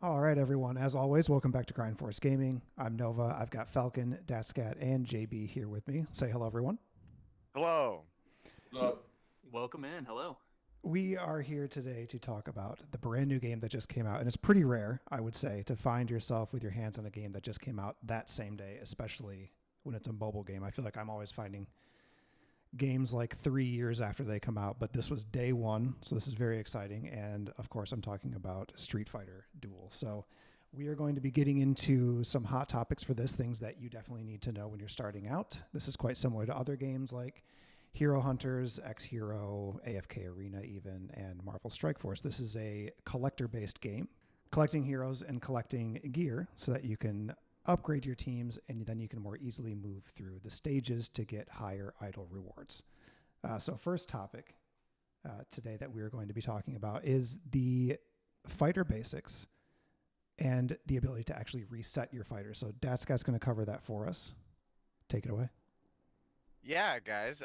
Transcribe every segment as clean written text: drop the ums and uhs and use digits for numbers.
All right, everyone. As always, welcome back to Grind Force Gaming. I'm Nova. I've got Falcon, DatSkat, and JB here with me. Say hello, everyone. Hello. What's up? Welcome in. Hello. We are here today to talk about the brand new game that just came out. And it's pretty rare, I would say, to find yourself with your hands on a game that just came out that same day, especially when it's a mobile game. I feel like I'm always finding games like 3 years after they come out, but this was day one, so this is very exciting. And of course, I'm talking about Street Fighter Duel. So we are going to be getting into some hot topics for this, things that you definitely need to know when you're starting out. This is quite similar to other games like Hero Hunters, X-Hero, AFK Arena even, and Marvel Strike Force. This is a collector-based game, collecting heroes and collecting gear so that you can upgrade your teams, and then you can more easily move through the stages to get higher idle rewards. So first topic today that we're going to be talking about is the fighter basics and the ability to actually reset your fighter. So DatSkat's going to cover that for us. Take it away. Yeah, guys.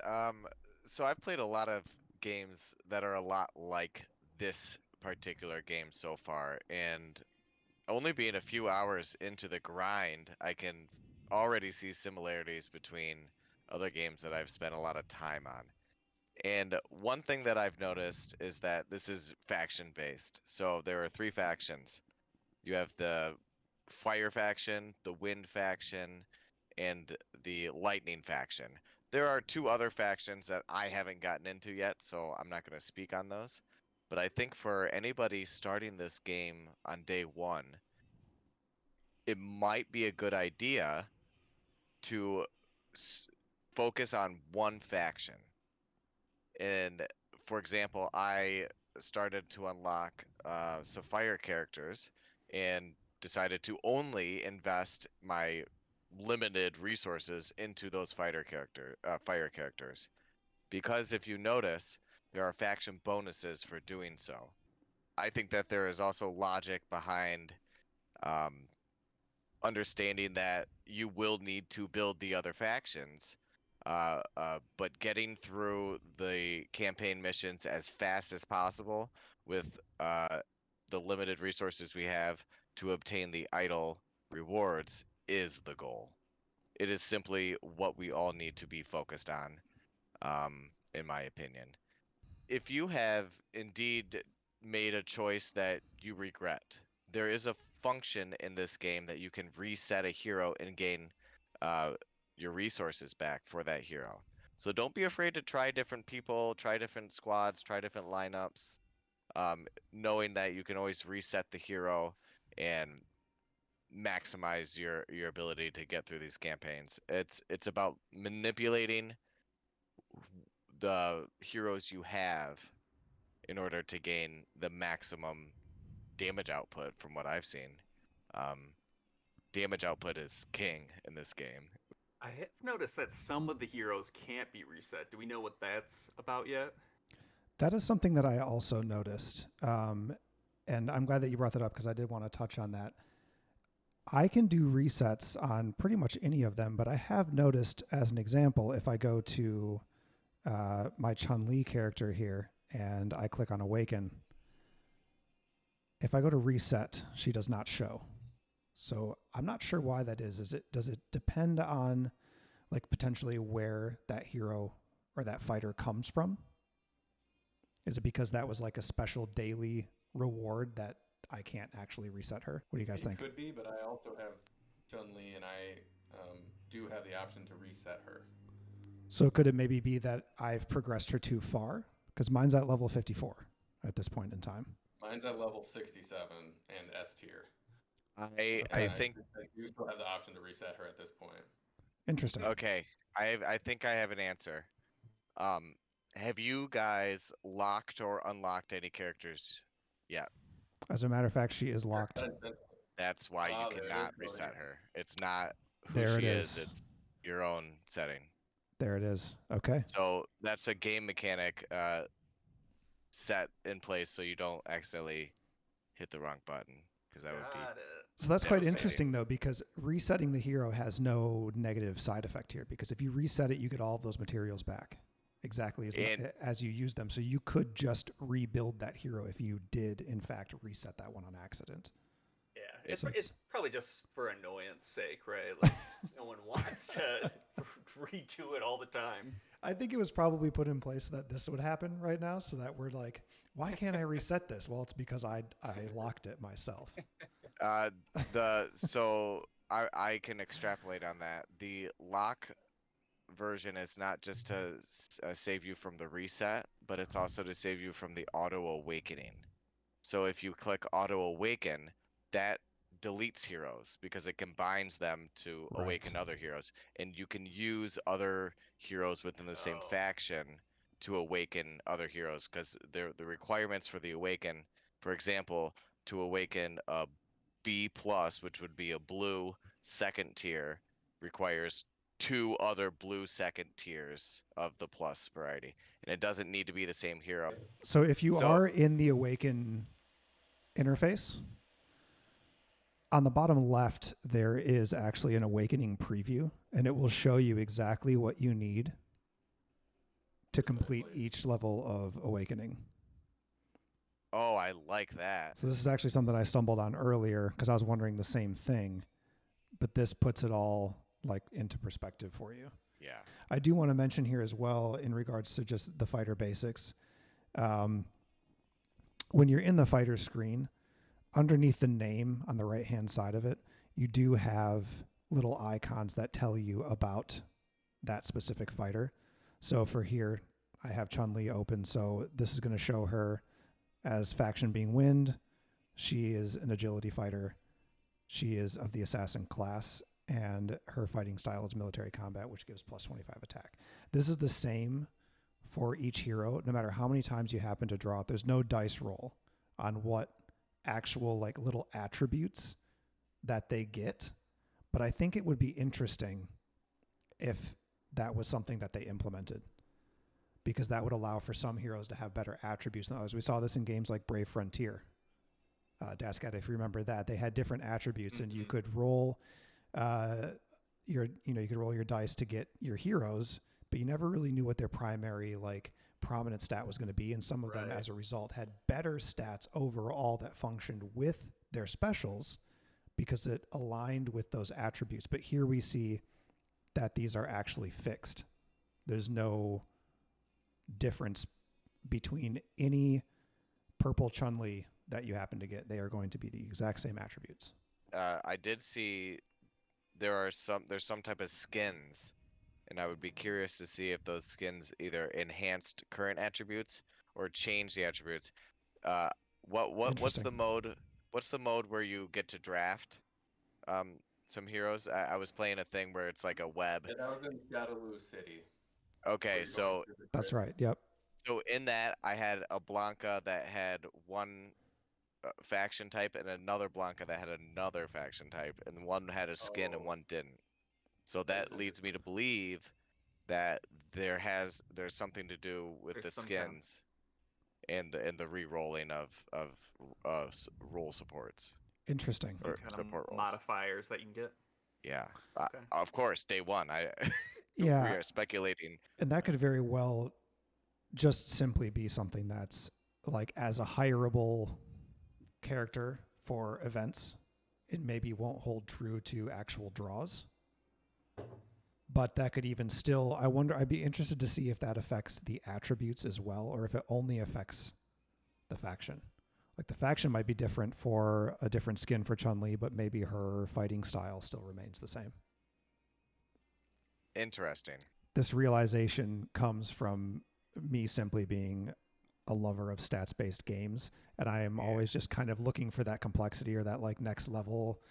So I've played a lot of games that are a lot like this particular game so far, and only being a few hours into the grind, I can already see similarities between other games that I've spent a lot of time on. And one thing that I've noticed is that this is faction based. So there are three factions. You have the fire faction, the wind faction, and the lightning faction. There are two other factions that I haven't gotten into yet, so I'm not going to speak on those. But I think for anybody starting this game on day one, it might be a good idea to focus on one faction. And for example, I started to unlock some fire characters and decided to only invest my limited resources into those fire characters. Because if you notice, there are faction bonuses for doing so. I think that there is also logic behind um, understanding that you will need to build the other factions, but getting through the campaign missions as fast as possible with the limited resources we have to obtain the idle rewards is the goal. It is simply what we all need to be focused on, in my opinion. If you have indeed made a choice that you regret, there is a function in this game that you can reset a hero and gain your resources back for that hero. So don't be afraid to try different people, try different squads, try different lineups, knowing that you can always reset the hero and maximize your ability to get through these campaigns. It's about manipulating the heroes you have in order to gain the maximum damage output from what I've seen. Um, Damage output is king in this game. I have noticed that some of the heroes can't be reset. Do we know what that's about yet? That is something that I also noticed. And I'm glad that you brought that up because I did want to touch on that. I can do resets on pretty much any of them, but I have noticed, as an example, if I go to my Chun-Li character here and I click on Awaken, if I go to reset, she does not show. So I'm not sure why that is. Does it depend on like potentially where that hero or that fighter comes from? Is it because that was like a special daily reward that I can't actually reset her? What do you guys think? It could be, but I also have Chun-Li, and I do have the option to reset her. So could it maybe be that I've progressed her too far? Because mine's at level 54 at this point in time. Mine's at level 67 and S tier. I think you still have the option to reset her at this point. Interesting. okay. I think I have an answer. Have you guys locked or unlocked any characters yet? As a matter of fact, she is locked. That's why you there it cannot is. reset her. It's not who There she it is. is. It's your own setting. There it is. Okay. So that's a game mechanic set in place so you don't accidentally hit the wrong button, because that would be Got it. So that's quite devastating. interesting, though, because resetting the hero has no negative side effect here. Because if you reset it, you get all of those materials back exactly as you use them. So you could just rebuild that hero if you did, in fact, reset that one on accident. Yeah, It's So it's probably just for annoyance sake, right? Like no one wants to redo it all the time. I think it was probably put in place that this would happen right now, so that we're like, why can't I reset this? Well, it's because I locked it myself. So I can extrapolate on that. The lock version is not just to save you from the reset, but it's also to save you from the auto awakening. So if you click auto awaken, that deletes heroes because it combines them to awaken other heroes, and you can use other heroes within the same faction to awaken other heroes because the requirements for the awaken, for example, to awaken a B plus, which would be a blue second tier, requires 2 other blue second tiers of the plus variety, and it doesn't need to be the same hero. So if you are in the awaken interface, on the bottom left, there is actually an awakening preview, and it will show you exactly what you need to complete each level of awakening. Oh, I like that. So this is actually something I stumbled on earlier because I was wondering the same thing, but this puts it all like into perspective for you. Yeah. I do want to mention here as well in regards to just the fighter basics. When you're in the fighter screen, underneath the name on the right-hand side of it, you do have little icons that tell you about that specific fighter. So for here, I have Chun-Li open. So this is going to show her as faction being Wind. She is an agility fighter. She is of the assassin class, and her fighting style is military combat, which gives plus 25 attack. This is the same for each hero, no matter how many times you happen to draw it. There's no dice roll on what actual like little attributes that they get. But I think it would be interesting if that was something that they implemented, because that would allow for some heroes to have better attributes than others. We saw this in games like Brave Frontier. DatSkat, if you remember that, they had different attributes, and you could roll you could roll your dice to get your heroes, but you never really knew what their primary like prominent stat was going to be, and some of them as a result had better stats overall that functioned with their specials because it aligned with those attributes. But here we see that these are actually fixed. There's no difference between any purple Chun-Li that you happen to get. They are going to be the exact same attributes. I did see there's some type of skins, and I would be curious to see if those skins either enhanced current attributes or changed the attributes. What's the mode? What's the mode where you get to draft some heroes? I was playing a thing where it's like a web. Yeah, that was in Shadowloo City. Okay, so that's right. Yep. So in that, I had a Blanca that had one faction type and another Blanca that had another faction type, and one had a skin and one didn't. So that leads me to believe that there's something to do with the skins and the re-rolling of role supports. Interesting. Some kind of modifiers that you can get. Yeah. Okay. Of course, day one. Yeah. We are speculating. And that could very well just simply be something that's like as a hireable character for events. It maybe won't hold true to actual draws. But that could even still, I'd be interested to see if that affects the attributes as well, or if it only affects the faction. Like the faction might be different for a different skin for Chun-Li, but maybe her fighting style still remains the same. Interesting. This realization comes from me simply being a lover of stats-based games, and I am always just kind of looking for that complexity or that like next level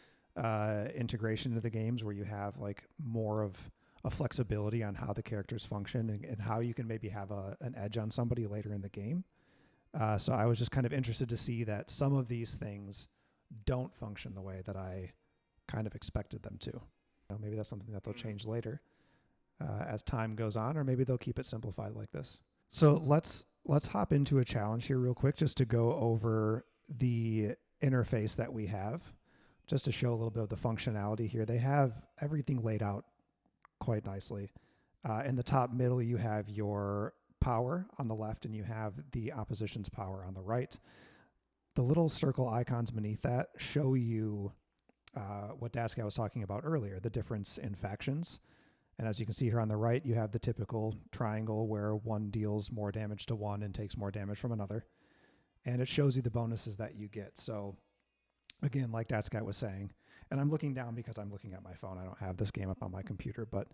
integration into the games where you have like more of a flexibility on how the characters function and how you can maybe have an edge on somebody later in the game. So I was just kind of interested to see that some of these things don't function the way that I kind of expected them to. Maybe that's something that they'll change later as time goes on, or maybe they'll keep it simplified like this. So let's hop into a challenge here real quick just to go over the interface that we have, just to show a little bit of the functionality here. They have everything laid out quite nicely. In the top middle, you have your power on the left, and you have the opposition's power on the right. The little circle icons beneath that show you what DatSkat was talking about earlier, the difference in factions. And as you can see here on the right, you have the typical triangle where one deals more damage to one and takes more damage from another. And it shows you the bonuses that you get. So again, like DatSkat was saying, and I'm looking down because I'm looking at my phone. I don't have this game up on my computer, but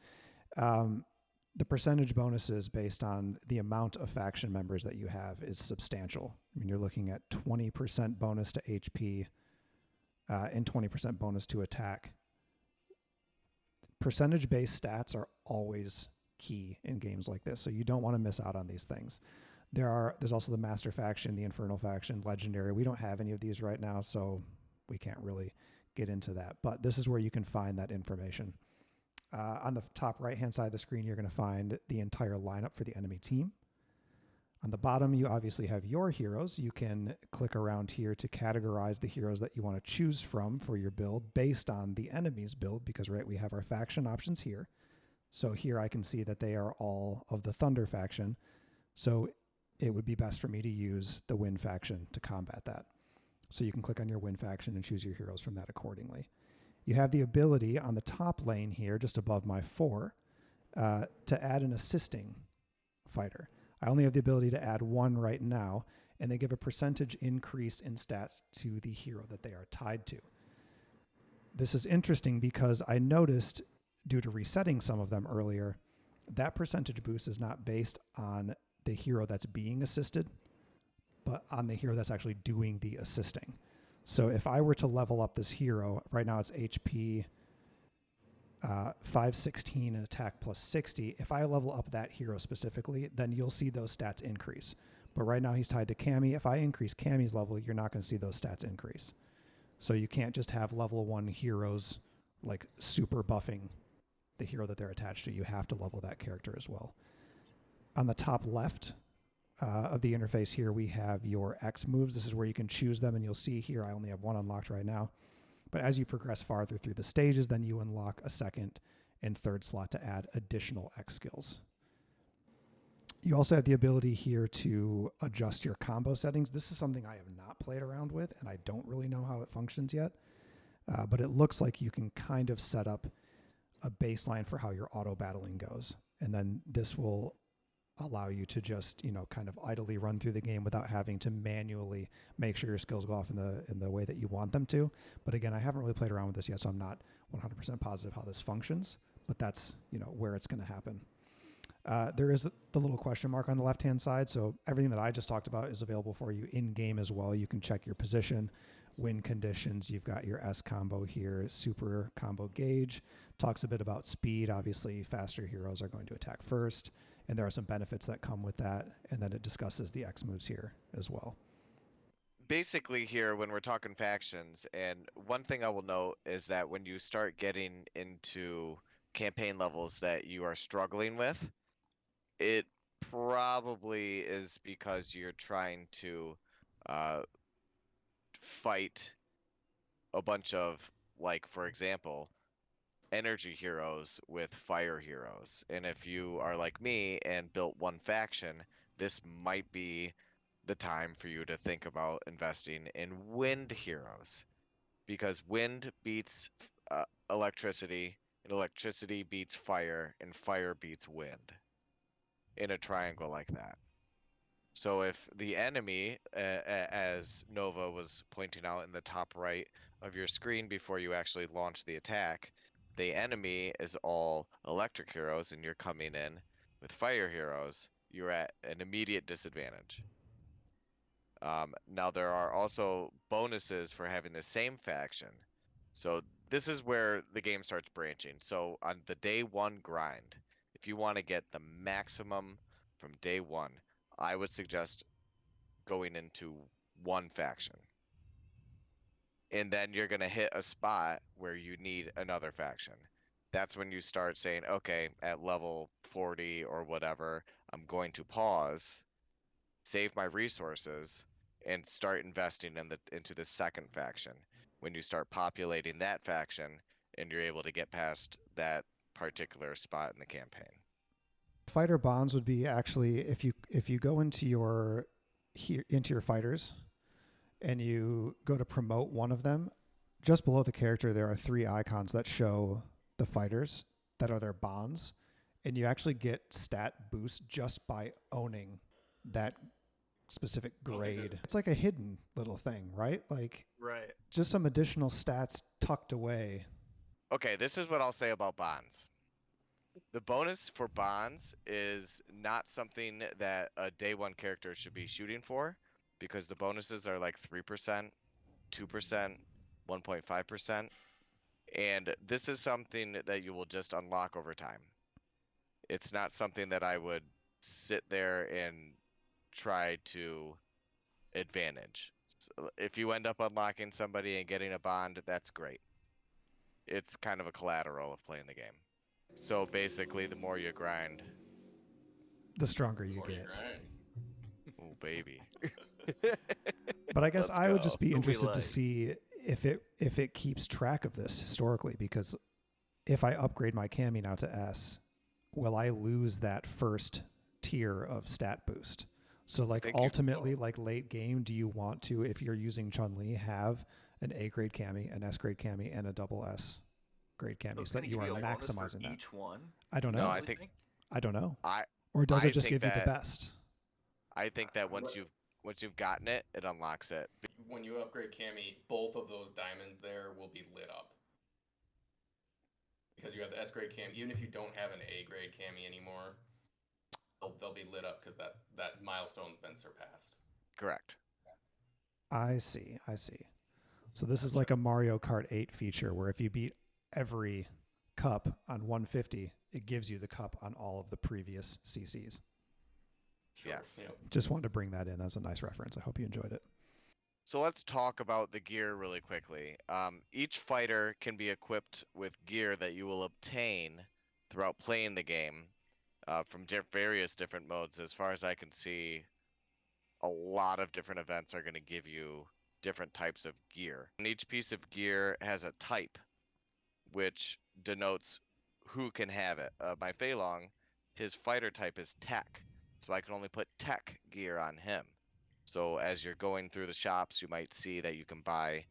the percentage bonuses based on the amount of faction members that you have is substantial. I mean, you're looking at 20% bonus to HP and 20% bonus to attack. Percentage-based stats are always key in games like this, so you don't want to miss out on these things. There's also the Master Faction, the Infernal Faction, Legendary. We don't have any of these right now, so we can't really get into that. But this is where you can find that information. On the top right-hand side of the screen, you're going to find the entire lineup for the enemy team. On the bottom, you obviously have your heroes. You can click around here to categorize the heroes that you want to choose from for your build based on the enemy's build, because right, we have our faction options here. So here I can see that they are all of the Thunder faction. So it would be best for me to use the Wind faction to combat that. So you can click on your Wind faction and choose your heroes from that accordingly. You have the ability on the top lane here, just above my 4, to add an assisting fighter. I only have the ability to add 1 right now, and they give a percentage increase in stats to the hero that they are tied to. This is interesting because I noticed, due to resetting some of them earlier, that percentage boost is not based on the hero that's being assisted, but on the hero that's actually doing the assisting. So if I were to level up this hero, right now it's HP 516 and attack plus 60. If I level up that hero specifically, then you'll see those stats increase. But right now he's tied to Cammy. If I increase Cammy's level, you're not going to see those stats increase. So you can't just have level 1 heroes like super buffing the hero that they're attached to. You have to level that character as well. On the top left of the interface here, we have your X moves. This is where you can choose them, and you'll see here I only have 1 unlocked right now. But as you progress farther through the stages, then you unlock a second and third slot to add additional X skills. You also have the ability here to adjust your combo settings. This is something I have not played around with, and I don't really know how it functions yet. But it looks like you can kind of set up a baseline for how your auto battling goes. And then this will allow you to just, kind of idly run through the game without having to manually make sure your skills go off in the way that you want them to. But again, I haven't really played around with this yet, so I'm not 100% positive how this functions, but that's, where it's going to happen. There is the little question mark on the left-hand side. So everything that I just talked about is available for you in-game as well. You can check your position, win conditions. You've got your S combo here, super combo gauge. Talks a bit about speed. Obviously, faster heroes are going to attack first. And there are some benefits that come with that. And then it discusses the X moves here as well. Basically here, when we're talking factions, and one thing I will note is that when you start getting into campaign levels that you are struggling with, it probably is because you're trying to fight a bunch of, like, for example, energy heroes with fire heroes. And if you are like me and built one faction, this might be the time for you to think about investing in wind heroes, because wind beats electricity, and electricity beats fire, and fire beats wind in a triangle like that. So if the enemy, as Nova was pointing out in the top right of your screen before you actually launch the attack, the enemy is all electric heroes and you're coming in with fire heroes, you're at an immediate disadvantage. Now there are also bonuses for having the same faction. So this is where the game starts branching. So on the day 1 grind, if you want to get the maximum from day 1, I would suggest going into one faction. And then you're going to hit a spot where you need another faction. That's when you start saying, okay, at level 40 or whatever, I'm going to pause, save my resources, and start investing into the second faction. When you start populating that faction, and you're able to get past that particular spot in the campaign. Fighter bonds would be actually if you go into your fighters and you go to promote one of them, just below the character, there are 3 icons that show the fighters that are their bonds. And you actually get stat boost just by owning that specific grade. It's like a hidden little thing, right? Like Right. just some additional stats tucked away. Okay, this is what I'll say about bonds. The bonus for bonds is not something that a day 1 character should be shooting for, because the bonuses are like 3%, 2%, 1.5%, and this is something that you will just unlock over time. It's not something that I would sit there and try to advantage. So if you end up unlocking somebody and getting a bond, that's great. It's kind of a collateral of playing the game. So basically, the more you grind, The stronger you Or you get. grind. oh baby. But I guess Let's I would go. just be Who we interested to like. see if it keeps track of this historically, because if I upgrade my Cammy now to S, will I lose that first tier of stat boost? So like think you ultimately, like late game, do you want to, if you're using Chun-Li, have an A grade Cammy, an S grade Cammy, and a double S grade So Cammy it's so that gonna you give are a bonus for maximizing that? each one. I don't know. No, I I think don't know. I Or does I it just think give you the that- best? I think that once you've gotten it, it unlocks it. When you upgrade Cammy, both of those diamonds there will be lit up. Because you have the S grade Cammy. Even if you don't have an A grade Cammy anymore, they'll be lit up because that milestone's been surpassed. Correct. I see. So this is like a Mario Kart 8 feature where if you beat every cup on 150, it gives you the cup on all of the previous CCs. Sure. Yes. Yep. Just wanted to bring that in. That's a nice reference. I hope you enjoyed it. So let's talk about the gear really quickly. Each fighter can be equipped with gear that you will obtain throughout playing the game from various different modes. As far as I can see, a lot of different events are going to give you different types of gear. And each piece of gear has a type, which denotes who can have it. My Fei Long, his fighter type is tech, so I can only put tech gear on him. So as you're going through the shops, you might see that you can buy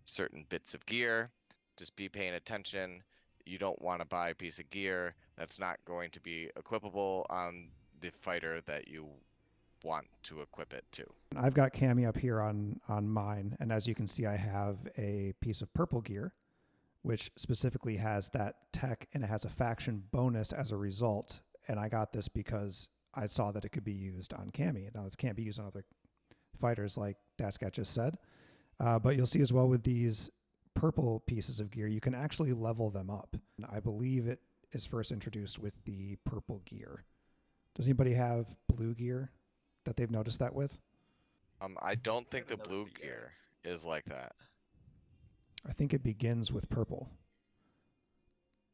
certain bits of gear. Just be paying attention. You don't want to buy a piece of gear that's not going to be equipable on the fighter that you want to equip it to. I've got Cammy up here on mine, and as you can see, I have a piece of purple gear, which specifically has that tech, and it has a faction bonus as a result. And I got this because I saw that it could be used on Cammy. Now, this can't be used on other fighters, like DatSkat just said. But you'll see as well with these purple pieces of gear, you can actually level them up. And I believe it is first introduced with the purple gear. Does anybody have blue gear that they've noticed that with? I don't think the haven't blue noticed it yet. gear is like that. I think it begins with purple.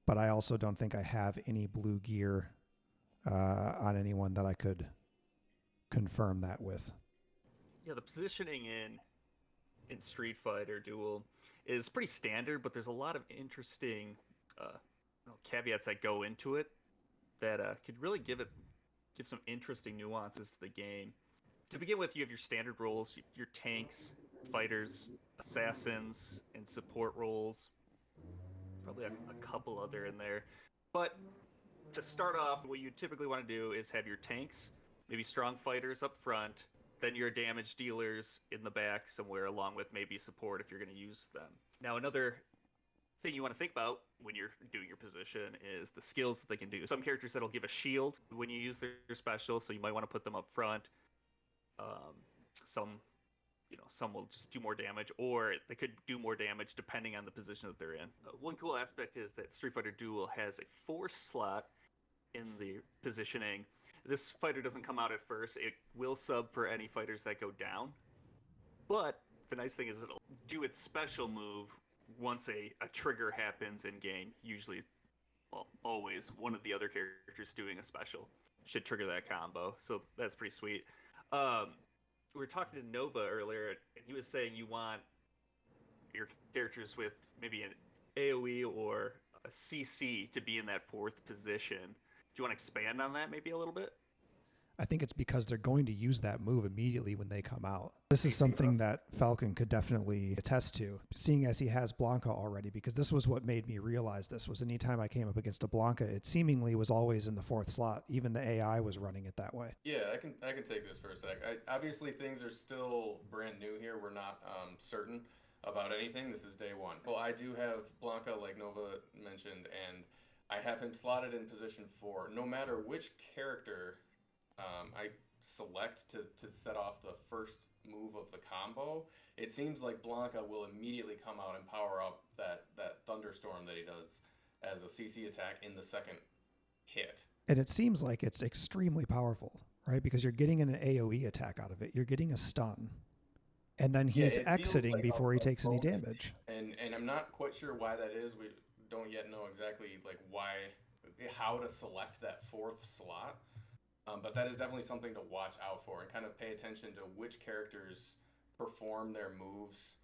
But I also don't think I have any blue gear on anyone that I could confirm that with. Yeah, the positioning in Street Fighter Duel is pretty standard, but there's a lot of interesting caveats that go into it that could really give some interesting nuances to the game. To begin with, you have your standard roles, your tanks, fighters, assassins, and support roles. Probably a couple other in there. But to start off, what you typically want to do is have your tanks, maybe strong fighters up front, then your damage dealers in the back somewhere, along with maybe support if you're going to use them. Now, another thing you want to think about when you're doing your position is the skills that they can do. Some characters that'll give a shield when you use their special, so you might want to put them up front. Some will just do more damage, or they could do more damage depending on the position that they're in. One cool aspect is that Street Fighter Duel has a force slot in the positioning. This fighter doesn't come out at first. It will sub for any fighters that go down. But the nice thing is it'll do its special move once a trigger happens in game. Usually, well, always one of the other characters doing a special should trigger that combo. So that's pretty sweet. We were talking to Nova earlier, and he was saying you want your characters with maybe an AoE or a CC to be in that fourth position. Do you want to expand on that maybe a little bit? I think it's because they're going to use that move immediately when they come out. This is something that Falcon could definitely attest to, seeing as he has Blanca already, because this was what made me realize this was anytime I came up against a Blanca, it seemingly was always in the 4th slot. Even the AI was running it that way. Yeah, I can take this for a sec. Obviously, things are still brand new here. We're not certain about anything. This is day one. Well, I do have Blanca, like Nova mentioned, and I have him slotted in position 4. No matter which character I select to set off the first move of the combo, it seems like Blanca will immediately come out and power up that thunderstorm that he does as a CC attack in the second hit. And it seems like it's extremely powerful, right? Because you're getting an AoE attack out of it. You're getting a stun. And then he's exiting like before he takes any damage. And I'm not quite sure why that is. We don't yet know exactly like how to select that 4th slot. But that is definitely something to watch out for and kind of pay attention to which characters perform their moves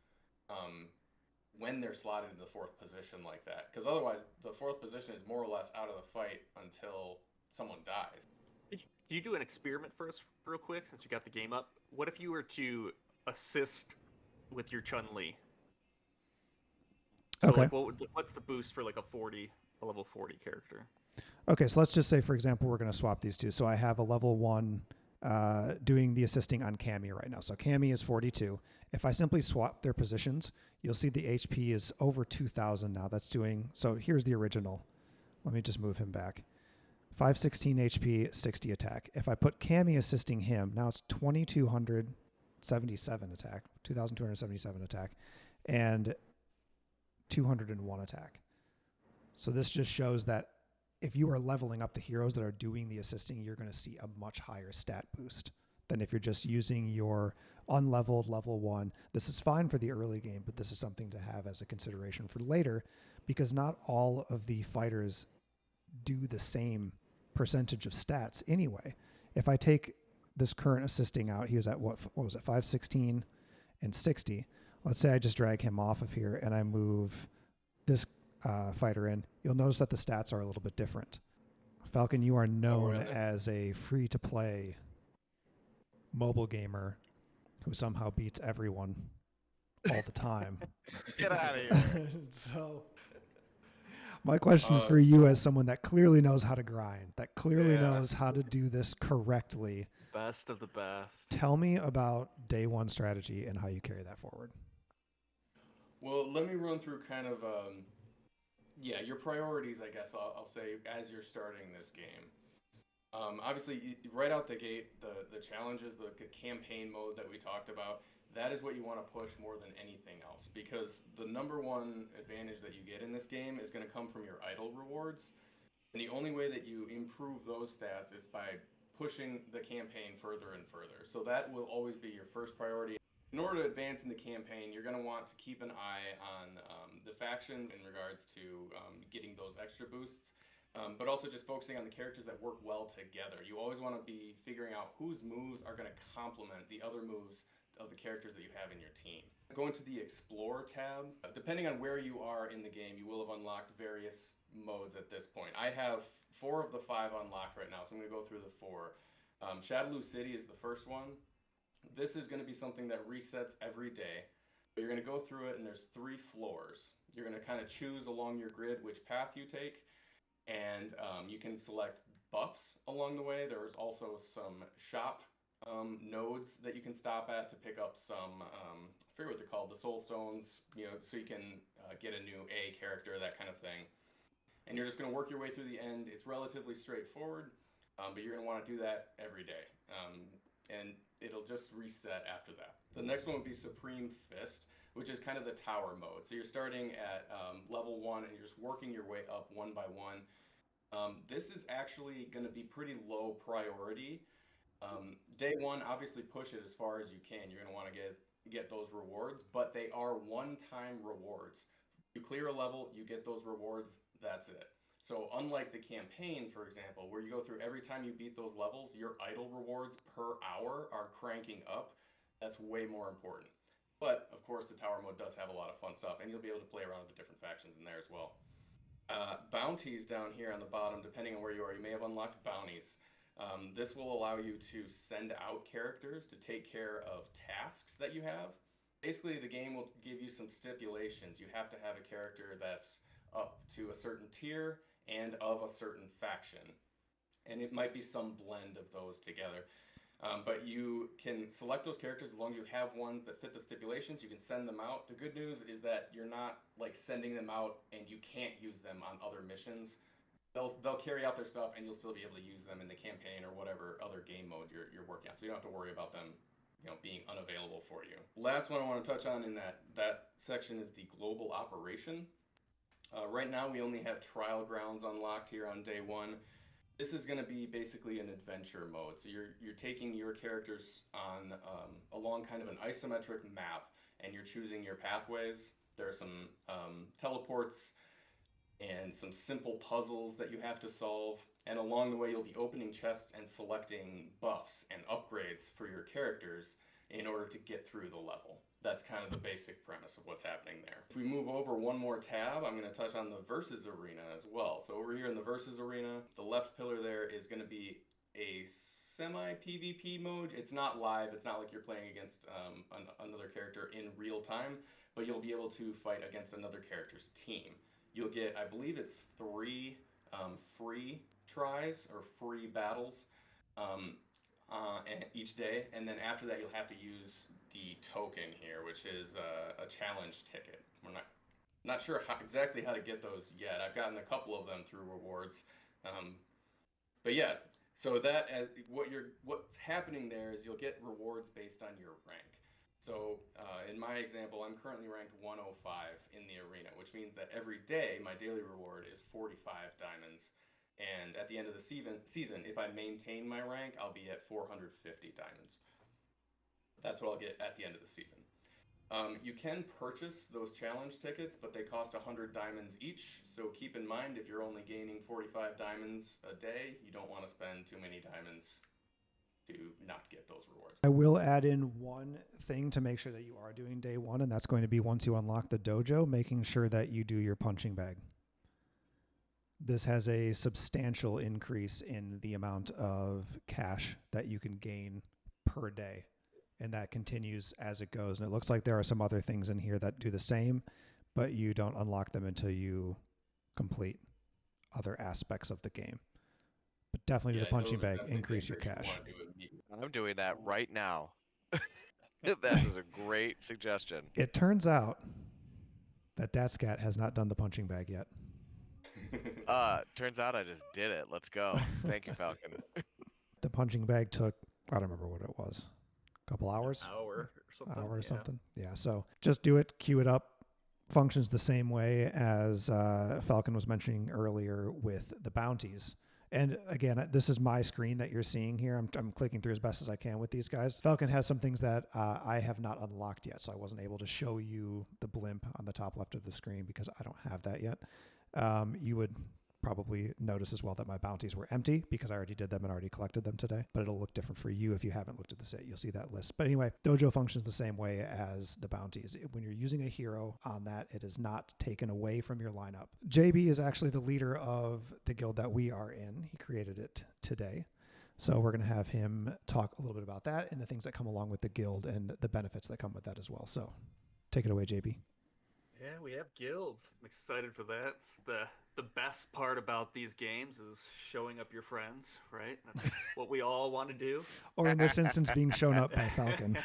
when they're slotted in the 4th position like that. Because otherwise, the 4th position is more or less out of the fight until someone dies. Can you do an experiment for us real quick since you got the game up? What if you were to assist with your Chun-Li? So okay. Like, what's the boost for like a level 40 character? Okay, so let's just say, for example, we're going to swap these two. So I have a level 1 doing the assisting on Cammy right now. So Cammy is 42. If I simply swap their positions, you'll see the HP is over 2,000 now. That's doing, so here's the original. Let me just move him back. 516 HP, 60 attack. If I put Cammy assisting him, now it's 2,277 attack, 2,277 attack, and 201 attack. So this just shows that if you are leveling up the heroes that are doing the assisting, you're going to see a much higher stat boost than if you're just using your unleveled level 1. This is fine for the early game, but this is something to have as a consideration for later, because not all of the fighters do the same percentage of stats anyway. If I take this current assisting out, he was at what was it, 516 and 60. Let's say I just drag him off of here and I move this fighter in, you'll notice that the stats are a little bit different. Falcon, you are known as a free-to-play mobile gamer who somehow beats everyone all the time. Get out of here. So my question for you as someone that clearly knows how to grind, that clearly knows how to do this correctly. Best of the best. Tell me about day 1 strategy and how you carry that forward. Well, let me run through kind of your priorities, I guess I'll say, as you're starting this game. Obviously, right out the gate, the challenges, the campaign mode that we talked about, that is what you want to push more than anything else, because the number one advantage that you get in this game is going to come from your idle rewards, and the only way that you improve those stats is by pushing the campaign further and further. So that will always be your first priority. In order to advance in the campaign, you're going to want to keep an eye on the factions in regards to getting those extra boosts, but also just focusing on the characters that work well together. You always want to be figuring out whose moves are going to complement the other moves of the characters that you have in your team. Go into the Explore tab. Depending on where you are in the game, you will have unlocked various modes at this point. I have 4 of the 5 unlocked right now, so I'm going to go through the 4. Shadaloo City is the first one. This is going to be something that resets every day. But you're going to go through it, and there's 3 floors. You're going to kind of choose along your grid which path you take, and you can select buffs along the way. There's also some shop nodes that you can stop at to pick up some, I forget what they're called, the soul stones, so you can get a new A character, that kind of thing. And you're just going to work your way through the end. It's relatively straightforward, but you're going to want to do that every day. And it'll just reset after that. The next one would be Supreme Fist, which is kind of the tower mode. So you're starting at level 1 and you're just working your way up one by one. This is actually going to be pretty low priority. Day 1, obviously push it as far as you can. You're going to want to get those rewards, but they are one-time rewards. You clear a level, you get those rewards, that's it. So unlike the campaign, for example, where you go through every time you beat those levels, your idle rewards per hour are cranking up. That's way more important. But, of course, the tower mode does have a lot of fun stuff, and you'll be able to play around with the different factions in there as well. Bounties down here on the bottom, depending on where you are, you may have unlocked bounties. This will allow you to send out characters to take care of tasks that you have. Basically, the game will give you some stipulations. You have to have a character that's up to a certain tier and of a certain faction. And it might be some blend of those together. But you can select those characters as long as you have ones that fit the stipulations. You can send them out. The good news is that you're not like sending them out and you can't use them on other missions. They'll carry out their stuff and you'll still be able to use them in the campaign or whatever other game mode you're working on. So you don't have to worry about them, being unavailable for you. Last one I want to touch on in that section is the global operation. Right now we only have trial grounds unlocked here on day one. This is going to be basically an adventure mode. So you're taking your characters on along kind of an isometric map, and you're choosing your pathways. There are some teleports and some simple puzzles that you have to solve. And along the way, you'll be opening chests and selecting buffs and upgrades for your characters in order to get through the level. That's kind of the basic premise of what's happening there. If we move over one more tab, I'm going to touch on the versus arena as well. So over here in the versus arena, the left pillar there is going to be a semi-PvP mode. It's not live. It's not like you're playing against another character in real time, but you'll be able to fight against another character's team. You'll get, I believe it's 3 free tries or free battles each day, and then after that you'll have to use the token here, which is a challenge ticket. We're not sure exactly how to get those yet. I've gotten a couple of them through rewards, but yeah. So what's happening there is you'll get rewards based on your rank. So in my example, I'm currently ranked 105 in the arena, which means that every day my daily reward is 45 diamonds. And at the end of the season, if I maintain my rank, I'll be at 450 diamonds. That's what I'll get at the end of the season. You can purchase those challenge tickets, but they cost 100 diamonds each. So keep in mind, if you're only gaining 45 diamonds a day, you don't want to spend too many diamonds to not get those rewards. I will add in one thing to make sure that you are doing day one, and that's going to be once you unlock the dojo, making sure that you do your punching bag. This has a substantial increase in the amount of cash that you can gain per day, and that continues as it goes. And it looks like there are some other things in here that do the same, but you don't unlock them until you complete other aspects of the game. But definitely do the punching bag, increase your cash. I'm doing that right now. That is a great suggestion. It turns out that DatSkat has not done the punching bag yet. Turns out I just did it. Let's go. Thank you, Falcon. The punching bag took, I don't remember what it was, a couple hours? Hour or something. Yeah, so just do it, queue it up. Functions the same way as Falcon was mentioning earlier with the bounties. And again, this is my screen that you're seeing here. I'm clicking through as best as I can with these guys. Falcon has some things that I have not unlocked yet, so I wasn't able to show you the blimp on the top left of the screen because I don't have that yet. You would probably notice as well that my bounties were empty because I already did them and already collected them today, but it'll look different for you if you haven't looked at the set. You'll see that list. But anyway, dojo functions the same way as the bounties. When you're using a hero on that, it is not taken away from your lineup. JB is actually the leader of the guild that we are in. He created it today. So we're going to have him talk a little bit about that and the things that come along with the guild and the benefits that come with that as well. So take it away, JB. Yeah, we have guilds. I'm excited for that. It's the best part about these games is showing up your friends, right? That's what we all want to do. Or in this instance, being shown up by Falcon.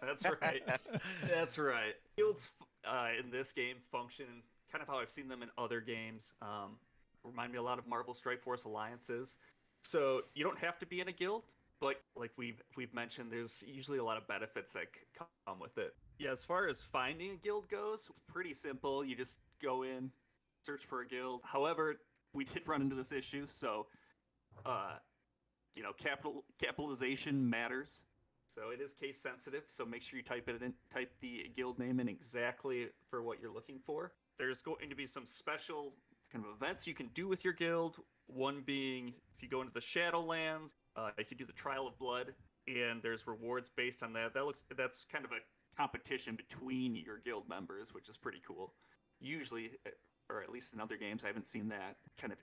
That's right. That's right. Guilds in this game function kind of how I've seen them in other games. Remind me a lot of Marvel Strike Force alliances. So you don't have to be in a guild, but like we've mentioned, there's usually a lot of benefits that come with it. Yeah, as far as finding a guild goes, it's pretty simple. You just go in, search for a guild. However, we did run into this issue, so capitalization matters. So it is case sensitive. So make sure you type the guild name in exactly for what you're looking for. There's going to be some special kind of events you can do with your guild. One being if you go into the Shadowlands, you can do the Trial of Blood, and there's rewards based on that. That's kind of a competition between your guild members, which is pretty cool. Usually, or at least in other games, I haven't seen that kind of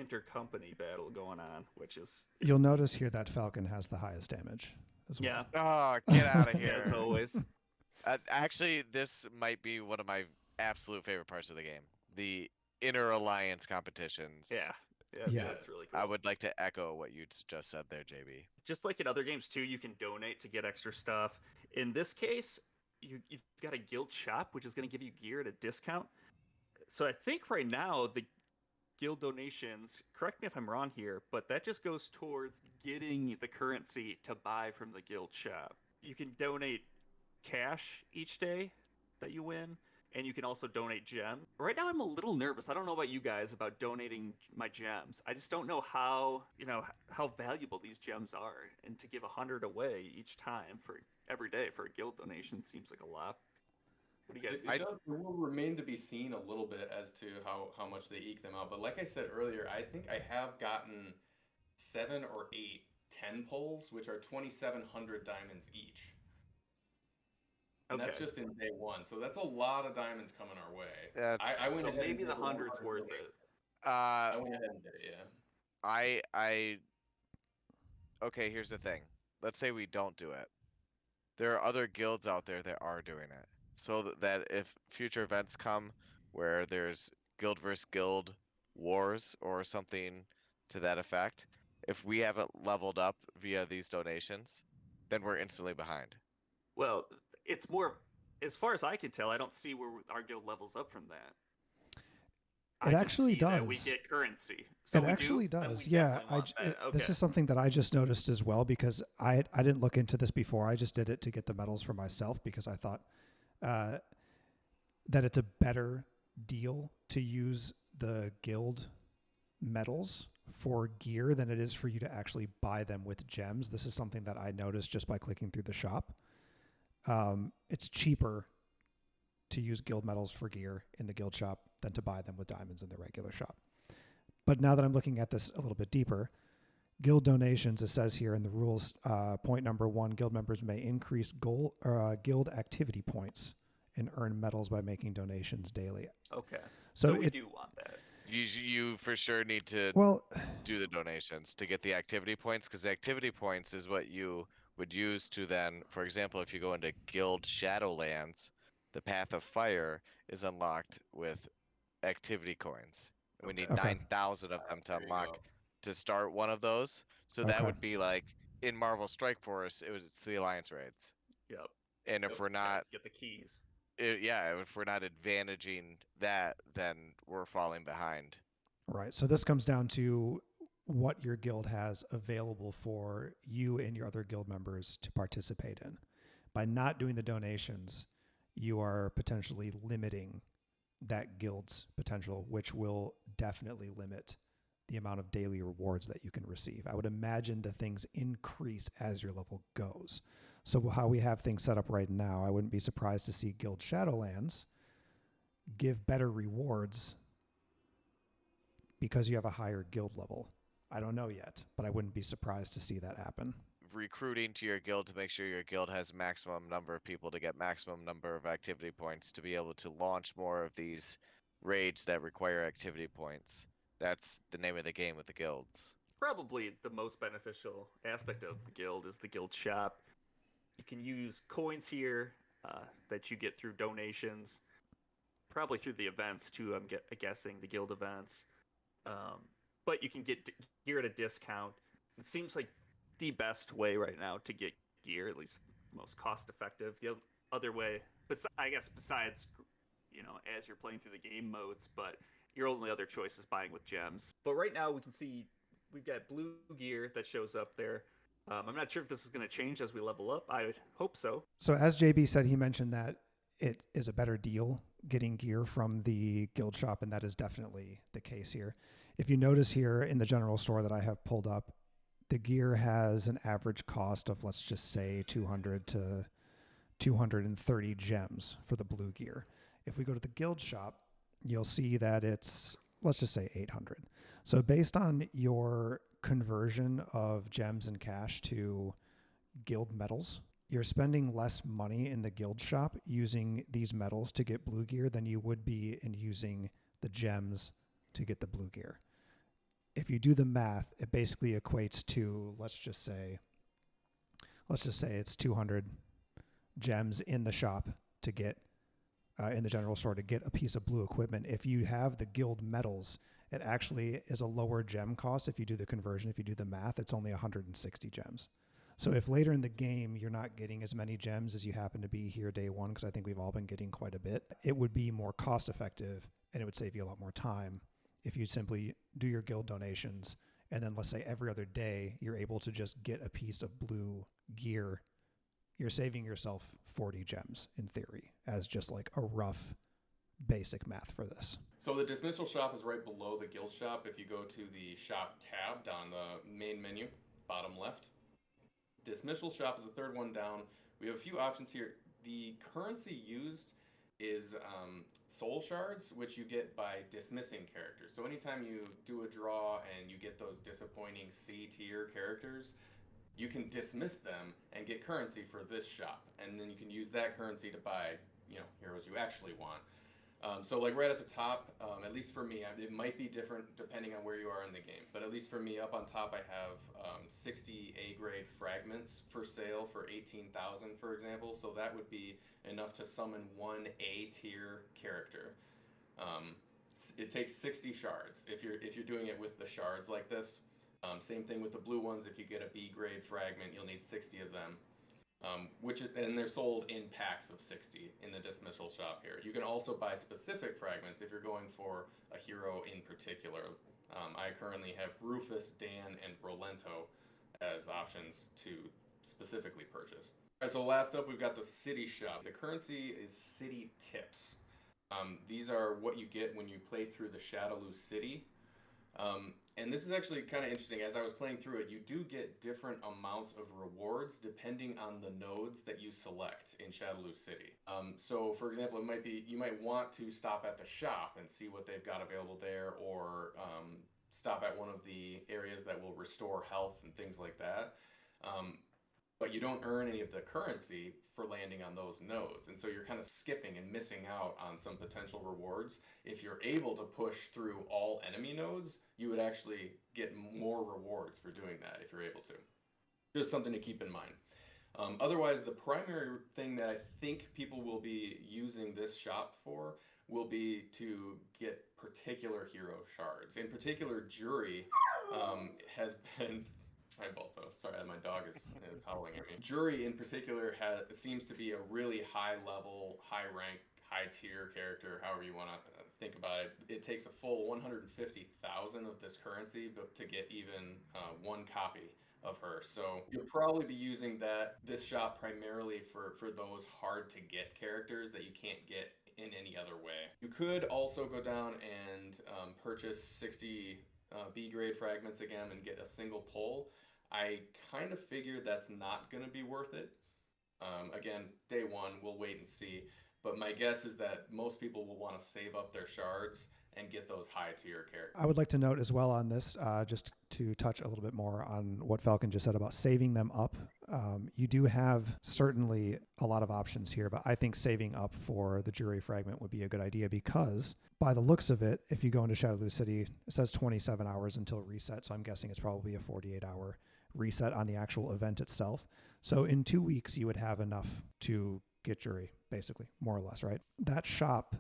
intercompany battle going on, which is You'll notice here that Falcon has the highest damage as well. yeah, Oh, get out of yeah, here. as always. Actually, this might be one of my absolute favorite parts of the game. The inner alliance competitions. Yeah, Yeah. that's really cool. I would like to echo what you just said there, JB. Just like in other games too, you can donate to get extra stuff. In this case, you've got a guild shop, which is going to give you gear at a discount. So I think right now the guild donations, correct me if I'm wrong here, but that just goes towards getting the currency to buy from the guild shop. You can donate cash each day that you win, and you can also donate gems. Right now I'm a little nervous. I don't know about you guys about donating my gems. I just don't know how valuable these gems are, and to give 100 away each time for every day for a guild donation seems like a lot. What do you guys think? It will remain to be seen a little bit as to how much they eke them out. But like I said earlier, I think I have gotten 7 or 8 10 pulls, which are 2,700 diamonds each. And that's just in day one. So that's a lot of diamonds coming our way. I went So ahead maybe and the did 100's worth it. I went ahead and did it, yeah. Okay, here's the thing. Let's say we don't do it. There are other guilds out there that are doing it. So that if future events come where there's guild versus guild wars or something to that effect, if we haven't leveled up via these donations, then we're instantly behind. Well, it's more, as far as I can tell, I don't see where our guild levels up from that. It actually does. That we get currency. So it actually does. Yeah. Okay. This is something that I just noticed as well, because I didn't look into this before. I just did it to get the medals for myself, because I thought that it's a better deal to use the guild medals for gear than it is for you to actually buy them with gems. This is something that I noticed just by clicking through the shop. It's cheaper to use guild medals for gear in the guild shop than to buy them with diamonds in the regular shop. But now that I'm looking at this a little bit deeper, guild donations, it says here in the rules, point number 1, guild members may increase guild activity points and earn medals by making donations daily. Okay. So we do want that. You for sure need to do the donations to get the activity points, because the activity points is what you would use to then, for example, if you go into Guild Shadowlands, the Path of Fire is unlocked with activity coins. We need 9,000 of them to unlock to start one of those. So that would be like in Marvel Strike Force, it's the Alliance raids. Yep. And if we're not get the keys. If we're not advantaging that, then we're falling behind. Right. So this comes down to what your guild has available for you and your other guild members to participate in. By not doing the donations, you are potentially limiting that guild's potential, which will definitely limit the amount of daily rewards that you can receive. I would imagine the things increase as your level goes. So how we have things set up right now, I wouldn't be surprised to see Guild Shadowlands give better rewards because you have a higher guild level. I don't know yet, but I wouldn't be surprised to see that happen. Recruiting to your guild to make sure your guild has maximum number of people to get maximum number of activity points to be able to launch more of these raids that require activity points. That's the name of the game with the guilds. Probably the most beneficial aspect of the guild is the guild shop. You can use coins here that you get through donations, probably through the events too, I'm guessing, the guild events. But you can get gear at a discount. It seems like the best way right now to get gear, at least most cost effective. The other way, I guess besides, as you're playing through the game modes, but your only other choice is buying with gems. But right now we can see we've got blue gear that shows up there. I'm not sure if this is going to change as we level up. I would hope so. So as JB said, he mentioned that it is a better deal getting gear from the guild shop, and that is definitely the case here. If you notice here in the general store that I have pulled up, the gear has an average cost of, let's just say, 200 to 230 gems for the blue gear. If we go to the guild shop, you'll see that it's, let's just say, 800. So based on your conversion of gems and cash to guild medals, you're spending less money in the guild shop using these medals to get blue gear than you would be in using the gems to get the blue gear. if you do the math, it basically equates to, let's just say it's 200 gems in the shop to get, in the general store to get a piece of blue equipment. If you have the guild medals, it actually is a lower gem cost. If you do the conversion, if you do the math, it's only 160 gems. So if later in the game you're not getting as many gems as you happen to be here day one, because I think we've all been getting quite a bit, it would be more cost effective and it would save you a lot more time if you simply do your guild donations, and then let's say every other day you're able to just get a piece of blue gear. You're saving yourself 40 gems in theory, as just like a rough basic math for this. So the dismissal shop is right below the guild shop. If you go to the shop tab down the main menu, bottom left, dismissal shop is the third one down. We have a few options here. The currency used is soul shards, which you get by dismissing characters. So anytime you do a draw and you get those disappointing C tier characters, you can dismiss them and get currency for this shop, and then you can use that currency to buy, heroes you actually want. So like right at the top, at least for me, it might be different depending on where you are in the game, but at least for me, up on top I have 60 A-grade fragments for sale for 18,000, for example. So that would be enough to summon one A-tier character. It takes 60 shards if you're doing it with the shards like this. Same thing with the blue ones. If you get a B-grade fragment, you'll need 60 of them. And they're sold in packs of 60 in the dismissal shop here. You can also buy specific fragments if you're going for a hero in particular. I currently have Rufus, Dan, and Rolento as options to specifically purchase. All right, so last up, we've got the city shop. The currency is city tips. These are what you get when you play through the Shadowloo City. And this is actually kind of interesting. As I was playing through it, you do get different amounts of rewards depending on the nodes that you select in Shadowloo City. So for example, you might want to stop at the shop and see what they've got available there, or stop at one of the areas that will restore health and things like that. But you don't earn any of the currency for landing on those nodes. And so you're kind of skipping and missing out on some potential rewards. If you're able to push through all enemy nodes, you would actually get more rewards for doing that if you're able to. Just something to keep in mind. Otherwise, the primary thing that I think people will be using this shop for will be to get particular hero shards. In particular, Jury has been... Hi, Balto. Sorry, my dog is howling at me. Jury, in particular, seems to be a really high-level, high-rank, high-tier character, however you want to think about it. It takes a full 150,000 of this currency to get even one copy of her. So you'll probably be using this shop primarily for those hard-to-get characters that you can't get in any other way. You could also go down and purchase 60 B-grade fragments again and get a single pull. I kind of figured that's not going to be worth it. Again, day one, we'll wait and see. But my guess is that most people will want to save up their shards and get those high tier characters. I would like to note as well on this, just to touch a little bit more on what Falcon just said about saving them up. You do have certainly a lot of options here, but I think saving up for the Jury fragment would be a good idea, because by the looks of it, if you go into Shadowloo City, it says 27 hours until reset. So I'm guessing it's probably a 48-hour reset on the actual event itself. So in 2 weeks, you would have enough to get Jury, basically, more or less, right? That shop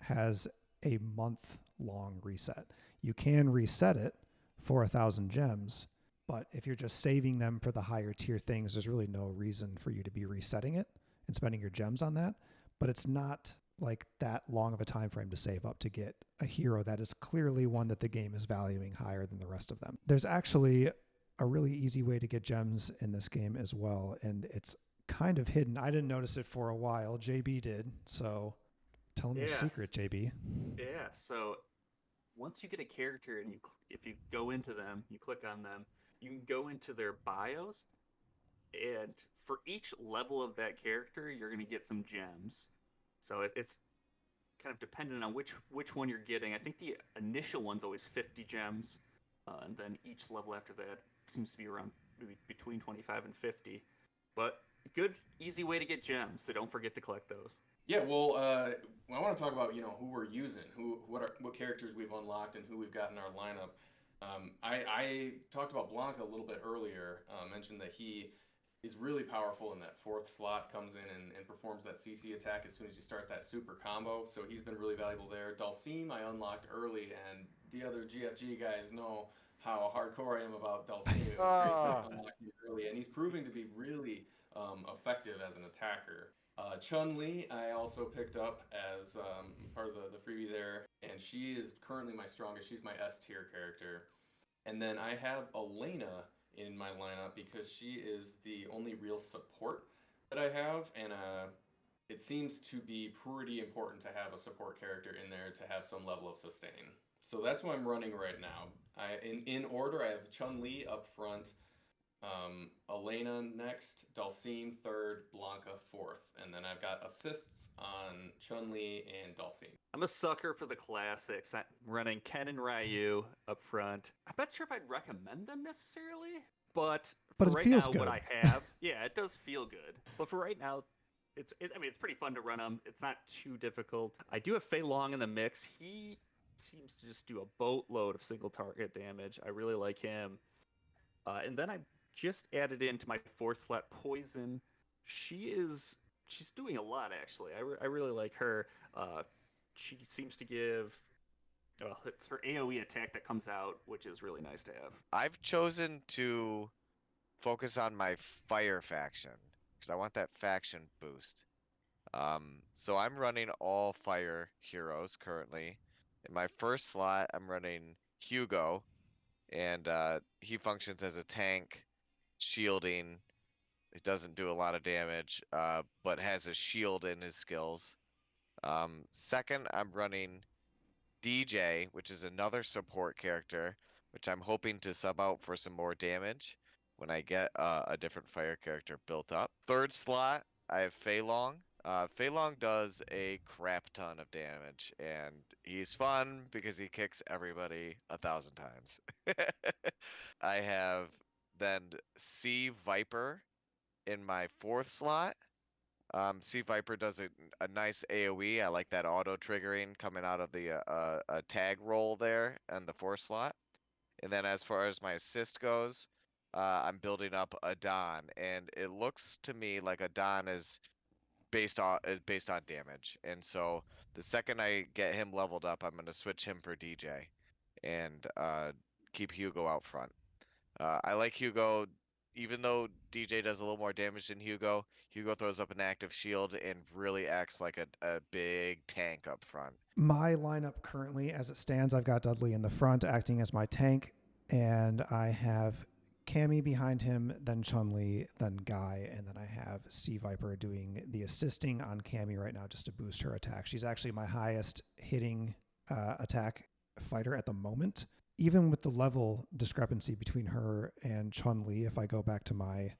has a month-long reset. You can reset it for 1,000 gems, but if you're just saving them for the higher tier things, there's really no reason for you to be resetting it and spending your gems on that. But it's not like that long of a time frame to save up to get a hero that is clearly one that the game is valuing higher than the rest of them. There's actually a really easy way to get gems in this game as well, and it's kind of hidden. I didn't notice it for a while. JB did, so tell them your secret, JB. Yeah, so once you get a character and if you go into them, you click on them, you can go into their bios, and for each level of that character, you're going to get some gems. So it's kind of dependent on which one you're getting. I think the initial one's always 50 gems, and then each level after that seems to be around maybe between 25 and 50. But good, easy way to get gems, so don't forget to collect those. Yeah, well, I want to talk about who we're using, what characters we've unlocked, and who we've got in our lineup. I talked about Blanca a little bit earlier, mentioned that he is really powerful in that fourth slot, comes in and performs that CC attack as soon as you start that super combo, so he's been really valuable there. Dulcine I unlocked early, and the other GFG guys know how hardcore I am about Dulcine. It was great to unlock him early, and he's proving to be really effective as an attacker. Chun-Li, I also picked up as part of the freebie there, and she is currently my strongest. She's my S tier character. And then I have Elena in my lineup because she is the only real support that I have, and it seems to be pretty important to have a support character in there to have some level of sustain. So that's what I'm running right now. In order, I have Chun-Li up front, Elena next, Dulcine third, Blanca fourth, and then I've got assists on Chun-Li and Dulcine. I'm a sucker for the classics. I'm running Ken and Ryu up front. I'm not sure if I'd recommend them necessarily, but for it right feels now, good. what I have, yeah, it does feel good. But for right now, it's pretty fun to run them. It's not too difficult. I do have Fei Long in the mix. He seems to just do a boatload of single target damage. I really like him. And then I just added into my fourth slot Poison. She's doing a lot, actually. I really like her. She seems to give, it's her AoE attack that comes out, which is really nice to have. I've chosen to focus on my fire faction because I want that faction boost. So I'm running all fire heroes currently. In my first slot, I'm running Hugo, and he functions as a tank, shielding. It doesn't do a lot of damage, but has a shield in his skills. Second, I'm running DJ, which is another support character, which I'm hoping to sub out for some more damage when I get a different fire character built up. Third slot, I have Fei Long. Fei Long does a crap ton of damage, and he's fun because he kicks everybody 1,000 times. I have then Sea Viper in my fourth slot. Sea Viper does a nice AoE. I like that auto triggering coming out of the tag roll there and the fourth slot. And then as far as my assist goes, I'm building up Adon, and it looks to me like Adon is based on damage. And so the second I get him leveled up, I'm gonna switch him for DJ and keep Hugo out front. I like Hugo. Even though DJ does a little more damage than Hugo, Hugo throws up an active shield and really acts like a big tank up front. My lineup currently, as it stands, I've got Dudley in the front acting as my tank, and I have Cammy behind him, then Chun-Li, then Guy, and then I have Sea Viper doing the assisting on Cammy right now just to boost her attack. She's actually my highest hitting attack fighter at the moment. Even with the level discrepancy between her and Chun-Li, if I go back to my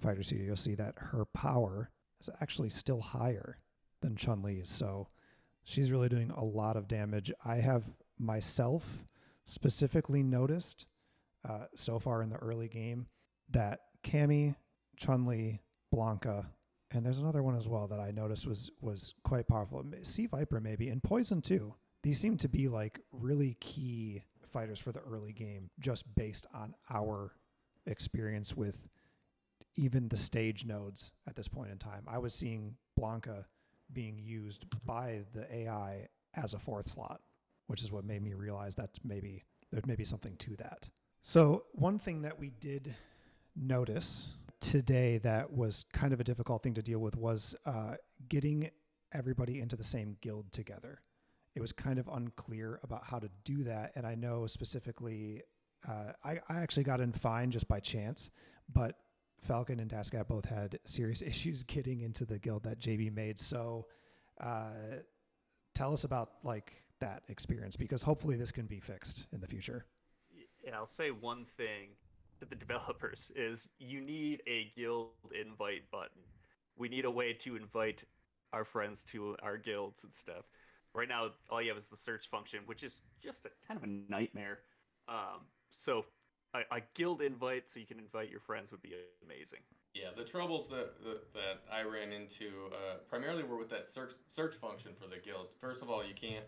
fighter sheet, you'll see that her power is actually still higher than Chun-Li's. So she's really doing a lot of damage. I have myself specifically noticed so far in the early game that Cammy, Chun-Li, Blanca, and there's another one as well that I noticed was quite powerful. Sea Viper maybe, and Poison too. These seem to be like really key fighters for the early game, just based on our experience with even the stage nodes at this point in time. I was seeing Blanca being used by the AI as a fourth slot, which is what made me realize that there may be something to that. So one thing that we did notice today that was kind of a difficult thing to deal with was getting everybody into the same guild together. It was kind of unclear about how to do that. And I know specifically, I actually got in fine just by chance, but Falcon and DatSkat both had serious issues getting into the guild that JB made. So tell us about like that experience, because hopefully this can be fixed in the future. Yeah, I'll say one thing to the developers is you need a guild invite button. We need a way to invite our friends to our guilds and stuff. Right now, all you have is the search function, which is just a kind of a nightmare. So a guild invite so you can invite your friends would be amazing. Yeah, the troubles that I ran into primarily were with that search function for the guild. First of all, you can't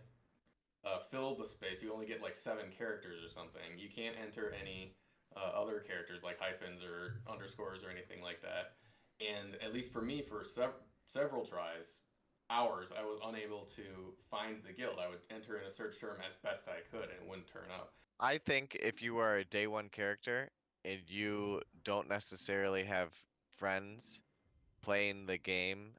fill the space. You only get like 7 characters or something. You can't enter any other characters like hyphens or underscores or anything like that. And at least for me, for several tries, hours, I was unable to find the guild. I would enter in a search term as best I could, and it wouldn't turn up. I think if you are a day one character and you don't necessarily have friends playing the game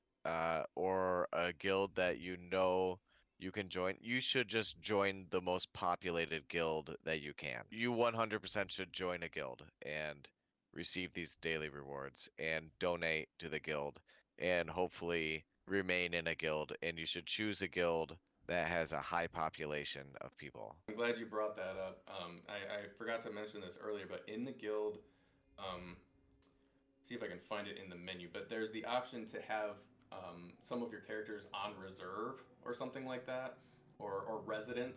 or a guild that you know you can join, you should just join the most populated guild that you can. You 100% should join a guild and receive these daily rewards and donate to the guild and hopefully remain in a guild. And you should choose a guild that has a high population of people. I'm glad you brought that up. I forgot to mention this earlier, but in the guild, see if I can find it in the menu, but there's the option to have some of your characters on reserve or something like that, or resident.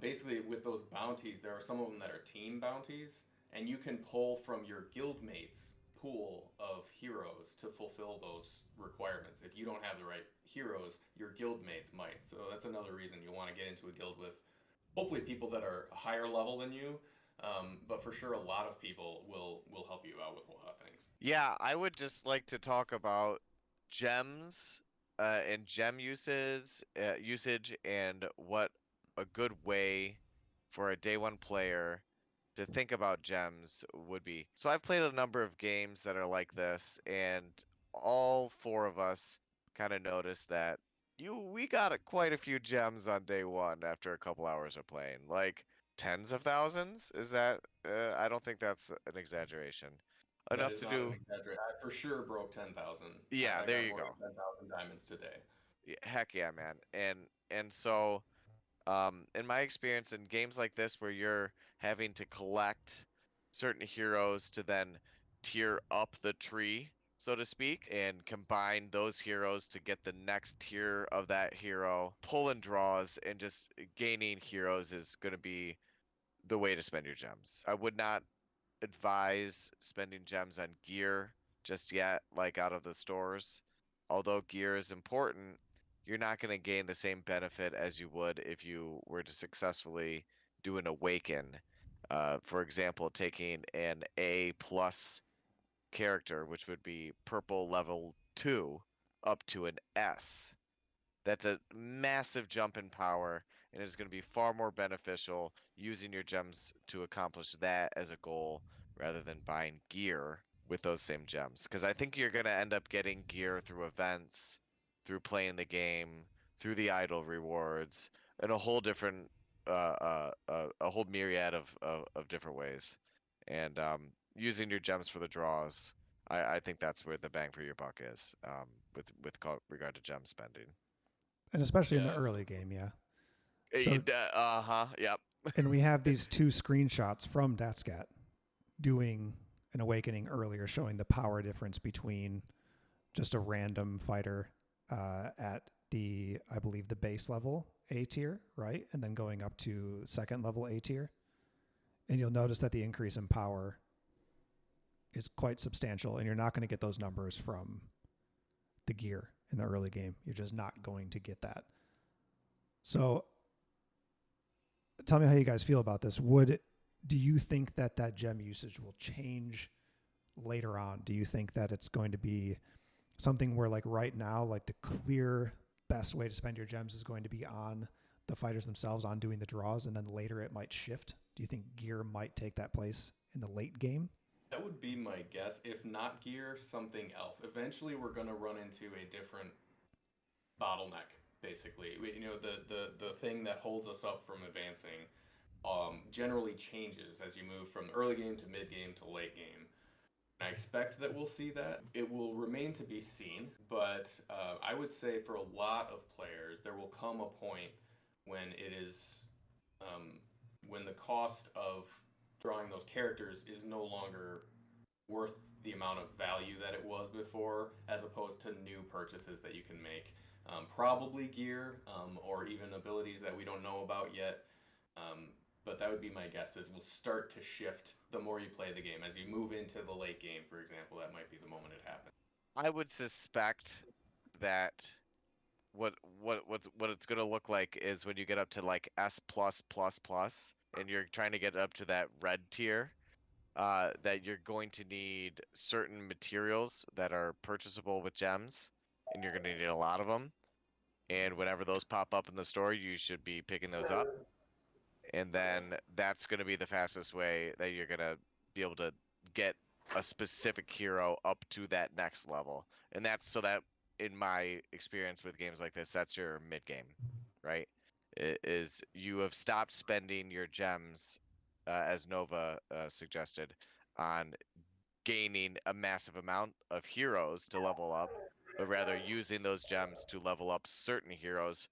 Basically, with those bounties, there are some of them that are team bounties, and you can pull from your guildmates pool of heroes to fulfill those requirements. If you don't have the right heroes, your guildmates might. So that's another reason you want to get into a guild with hopefully people that are higher level than you. But for sure, a lot of people will help you out with a lot of things. Yeah, I would just like to talk about gems and gem usage and what a good way for a day one player to think about gems would be. So I've played a number of games that are like this, and all 4 of us kind of noticed that we got quite a few gems on day one after a couple hours of playing, like tens of thousands. Is that? I don't think that's an exaggeration. That Enough is to not an do. exaggeration. I for sure broke 10,000. Yeah, I there got you more go. than 10,000 diamonds today. Yeah, heck yeah, man. And so in my experience in games like this where you're having to collect certain heroes to then tier up the tree, so to speak, and combine those heroes to get the next tier of that hero, pulling draws and just gaining heroes is going to be the way to spend your gems. I would not advise spending gems on gear just yet, like out of the stores. Although gear is important, you're not going to gain the same benefit as you would if you were to successfully do an awaken. For example, taking an A plus character, which would be purple level 2, up to an S. That's a massive jump in power, and it's going to be far more beneficial using your gems to accomplish that as a goal rather than buying gear with those same gems. Because I think you're going to end up getting gear through events, through playing the game, through the idle rewards, and a whole different, a whole myriad of different ways. And using your gems for the draws, I think that's where the bang for your buck is with regard to gem spending. And especially in Yeah, the early game, yeah. So, So, yep. and we have these 2 screenshots from DatSkat doing an awakening earlier, showing the power difference between just a random fighter at the, I believe, the base level A tier, right? And then going up to second level A tier. And you'll notice that the increase in power is quite substantial, and you're not going to get those numbers from the gear in the early game. You're just not going to get that. So tell me how you guys feel about this. Do you think that gem usage will change later on? Do you think that it's going to be something where, like right now, like the clear best way to spend your gems is going to be on the fighters themselves, on doing the draws, and then later it might shift? Do you think gear might take that place in the late game? That would be my guess. If not gear, something else. Eventually, we're going to run into a different bottleneck, basically. The thing that holds us up from advancing generally changes as you move from early game to mid game to late game. I expect that we'll see that. It will remain to be seen, but I would say for a lot of players, there will come a point when it is when the cost of drawing those characters is no longer worth the amount of value that it was before, as opposed to new purchases that you can make. Probably gear or even abilities that we don't know about yet. But that would be my guess, is we'll start to shift the more you play the game. As you move into the late game, for example, that might be the moment it happens. I would suspect that what it's gonna look like is when you get up to like S plus plus plus, and you're trying to get up to that red tier, that you're going to need certain materials that are purchasable with gems, and you're gonna need a lot of them. And whenever those pop up in the store, you should be picking those up. And then that's gonna be the fastest way that you're gonna be able to get a specific hero up to that next level. And that's so that in my experience with games like this, that's your mid game, right? Is you have stopped spending your gems, as Nova suggested, on gaining a massive amount of heroes to level up, but rather using those gems to level up certain heroes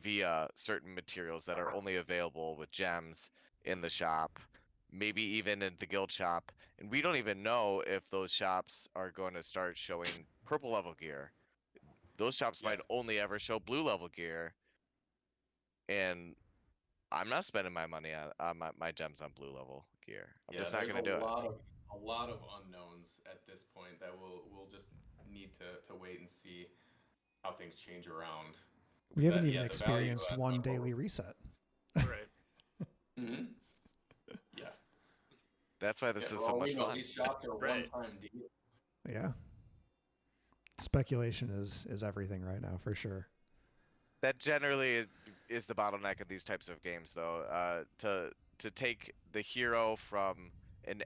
via certain materials that are only available with gems in the shop, maybe even in the guild shop. And we don't even know if those shops are going to start showing purple level gear. Those shops Yeah. might only ever show blue level gear. And I'm not spending my money on my gems on blue level gear. I'm just not going to do it. A lot of unknowns at this point that we'll just need to wait and see how things change around. We haven't even experienced one daily reset. Right. Mm-hmm. Yeah. That's why this is so much fun. These shops are Right. one-time deal. Yeah. Speculation is everything right now, for sure. That generally is the bottleneck of these types of games, though. To take the hero from an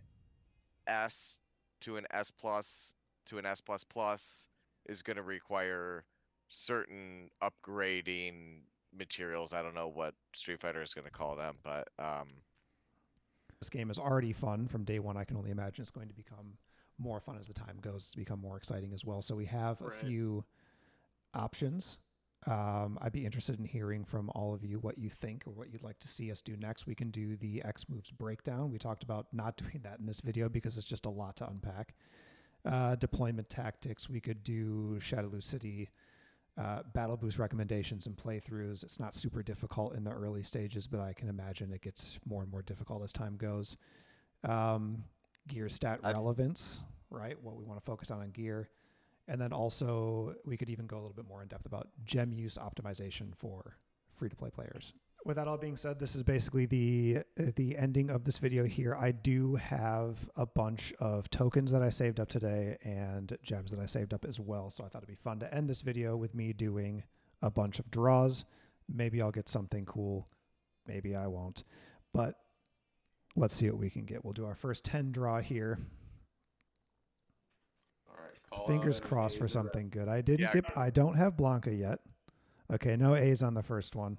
S to an S plus to an S plus plus is going to require certain upgrading materials. I don't know what Street Fighter is going to call them, but This game is already fun from day one. I can only imagine it's going to become more fun as the time goes, to become more exciting as well. So we have a few options. I'd be interested in hearing from all of you what you think or what you'd like to see us do next. We can do the X moves breakdown. We talked about not doing that in this video because it's just a lot to unpack. Deployment tactics. We could do Shadowloo City, battle boost recommendations and playthroughs. It's not super difficult in the early stages, but I can imagine it gets more and more difficult as time goes. Gear stat relevance, right? What we want to focus on gear. And then also we could even go a little bit more in depth about gem use optimization for free-to-play players. With that all being said, this is basically the ending of this video here. I do have a bunch of tokens that I saved up today and gems that I saved up as well. So I thought it'd be fun to end this video with me doing a bunch of draws. Maybe I'll get something cool. Maybe I won't. But let's see what we can get. We'll do our first 10 draw here. Fingers crossed for something good. I don't have Blanca yet. Okay, no A's on the first one.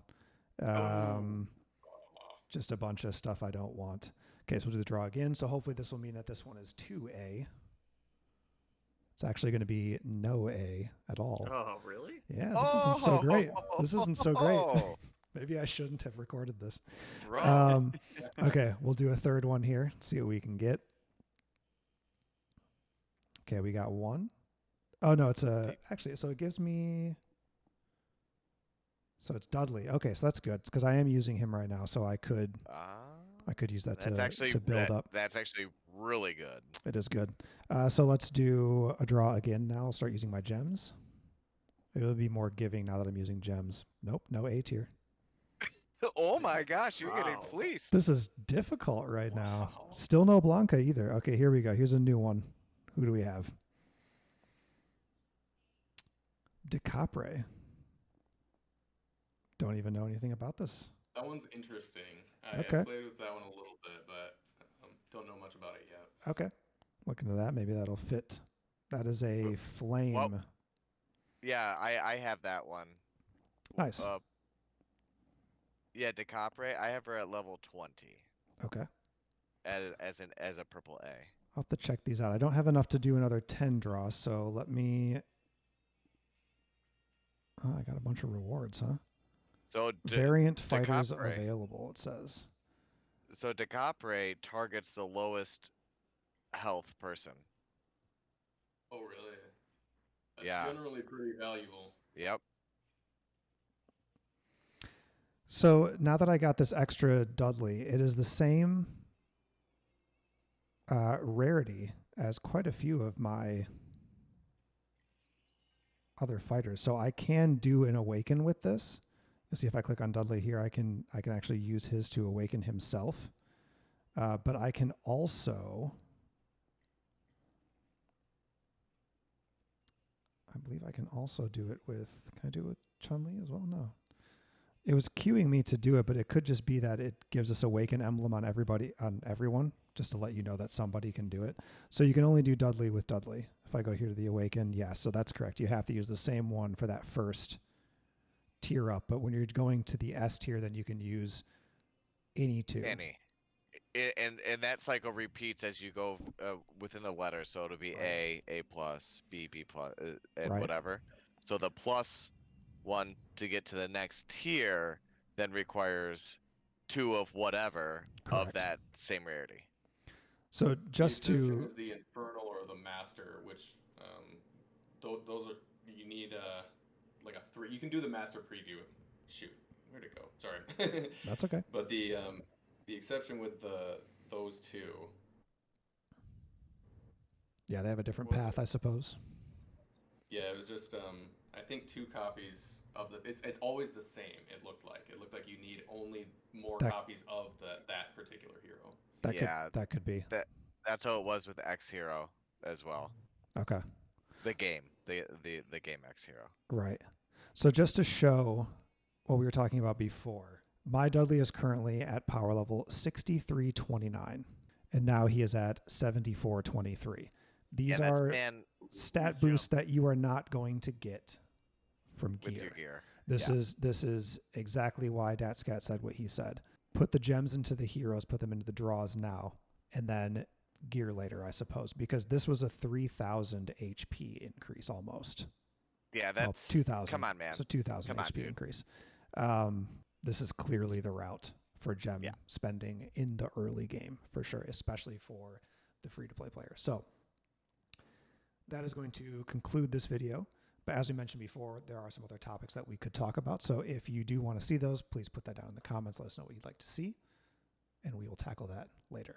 Just a bunch of stuff I don't want. Okay, so we'll do the draw again. So hopefully this will mean that this one is 2A. It's actually going to be no A at all. Oh, really? Yeah, this isn't so great. This isn't so great. Maybe I shouldn't have recorded this. Okay, we'll do a third one here. See what we can get. Okay, we got one. Oh, no, it's actually, so it gives me, so it's Dudley. Okay, so that's good. It's because I am using him right now, so I could use that to build up. That's actually really good. It is good. So let's do a draw again now. I'll start using my gems. It'll be more giving now that I'm using gems. Nope, no A tier. Oh my gosh, you're getting fleeced. This is difficult right now. Still no Blanca either. Okay, here we go. Here's a new one. Who do we have? DeCapre. Don't even know anything about this. That one's interesting. I Okay. played with that one a little bit, but don't know much about it yet. Okay. Look into that. Maybe that'll fit. That is a flame. Well, yeah, I have that one. Nice. Yeah, DeCapre. I have her at level 20. Okay. As a purple A. I'll have to check these out. I don't have enough to do another 10 draws, so let me... Oh, I got a bunch of rewards, huh? So Variant fighters DeCapre. available, it says. So DeCapre targets the lowest health person. Oh, really? That's Yeah. generally pretty valuable. Yep. So now that I got this extra Dudley, it is the same rarity as quite a few of my other fighters. So I can do an awaken with this. You'll see if I click on Dudley here, I can actually use his to awaken himself. But I can also, I believe I can also do it with, can I do it with Chun-Li as well? No. It was queuing me to do it, but it could just be that it gives us awaken emblem on everyone, just to let you know that somebody can do it. So you can only do Dudley with Dudley. If I go here to the awaken, yeah, so that's correct. You have to use the same one for that first tier up, but when you're going to the S tier, then you can use any two. Any. And that cycle repeats as you go within the letters. So it'll be Right. A plus, B plus, and Right. whatever. So the plus one to get to the next tier then requires 2 of whatever of Correct. that same rarity. So just the exception to is the infernal or the master, which those are, you need like a 3. You can do the master preview. Shoot, where'd it go? Sorry. That's okay. But the exception with those two. Yeah, they have a different path, I suppose. Yeah, it was just I think 2 copies of the. It's always the same. It looked like you need only more copies of that particular hero. That could be. That's how it was with X Hero as well. Okay. The game X Hero. Right. So just to show what we were talking about before, my Dudley is currently at power level 6329, and now he is at 7423. These are stat boosts that you are not going to get from gear. With your gear. This is exactly why DatSkat said what he said. Put the gems into the heroes, put them into the draws now, and then gear later, I suppose, because this was a 3,000 HP increase almost. Yeah, that's 2,000. Come on, man. So 2,000 HP increase. This is clearly the route for gem spending in the early game for sure, especially for the free-to-play player. So that is going to conclude this video. But as we mentioned before, there are some other topics that we could talk about. So if you do want to see those, please put that down in the comments. Let us know what you'd like to see, and we will tackle that later.